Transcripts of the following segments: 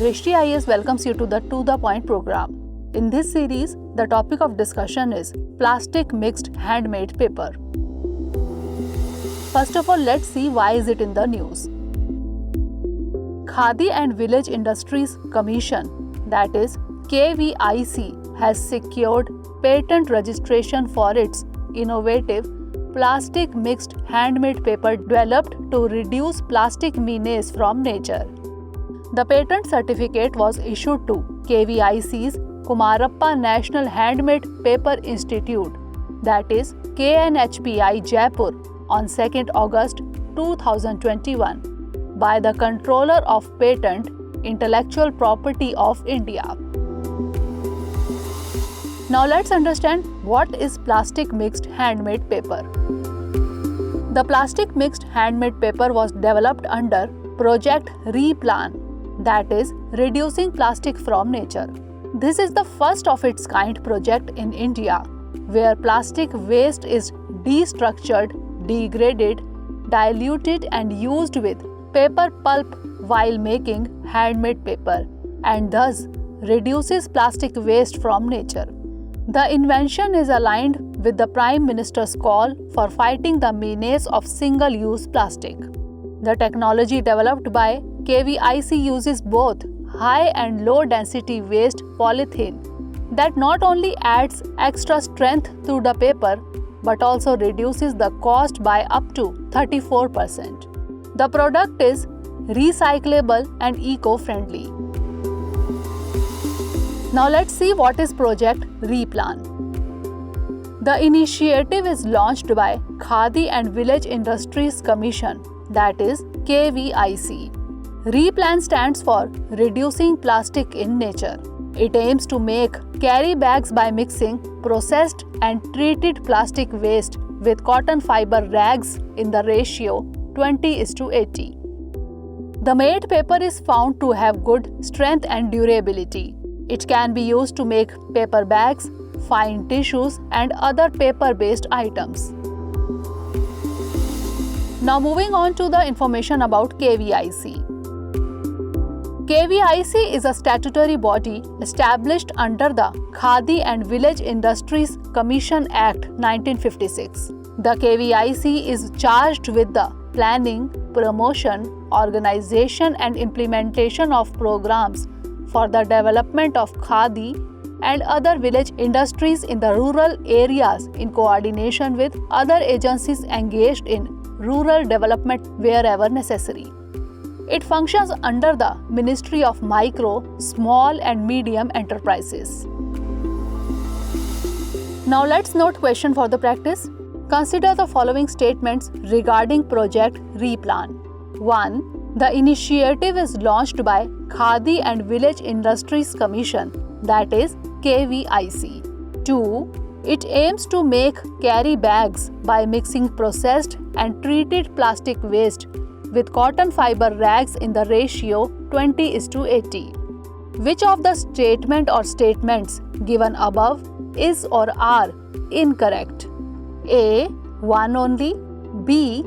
Drishti IAS welcomes you to the Point program. In this series, the topic of discussion is plastic mixed handmade paper. First of all, let's see why is it in the news. Khadi and Village Industries Commission, that is KVIC, has secured patent registration for its innovative plastic mixed handmade paper developed to reduce plastic menace from nature. The patent certificate was issued to KVIC's Kumarappa National Handmade Paper Institute, that is KNHPI Jaipur, on 2nd August 2021 by the Controller of Patent Intellectual Property of India. Now let's understand what is plastic mixed handmade paper. The plastic mixed handmade paper was developed under Project RePlan, that is reducing plastic from nature. This is the first of its kind project in India where plastic waste is destructured, degraded, diluted and used with paper pulp while making handmade paper and thus reduces plastic waste from nature. The invention is aligned with the Prime Minister's call for fighting the menace of single-use plastic. The technology developed by KVIC uses both high and low density waste polythene that not only adds extra strength to the paper but also reduces the cost by up to 34%. The product is recyclable and eco-friendly. Now let's see what is Project RePlan. The initiative is launched by Khadi and Village Industries Commission, that is KVIC. RePlan stands for Reducing Plastic in Nature. It aims to make carry bags by mixing processed and treated plastic waste with cotton fiber rags in the ratio 20:80. The made paper is found to have good strength and durability. It can be used to make paper bags, fine tissues, and other paper-based items. Now moving on to the information about KVIC. KVIC is a statutory body established under the Khadi and Village Industries Commission Act 1956. The KVIC is charged with the planning, promotion, organization and implementation of programs for the development of Khadi and other village industries in the rural areas in coordination with other agencies engaged in rural development wherever necessary. It functions under the Ministry of Micro, Small and Medium Enterprises. Now let's note question for the practice. Consider the following statements regarding Project RePlan. 1. The initiative is launched by Khadi and Village Industries Commission, that is KVIC. 2. It aims to make carry bags by mixing processed and treated plastic waste with cotton fiber rags in the ratio 20:80. Which of the statement or statements given above is or are incorrect? A. 1 only, B.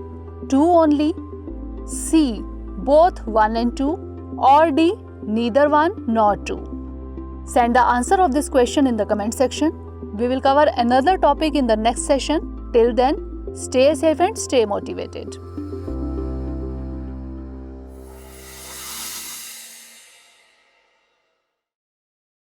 2 only, C. both 1 and 2, or D. neither 1 nor 2. Send the answer of this question in the comment section. We will cover another topic in the next session. Till then, stay safe and stay motivated.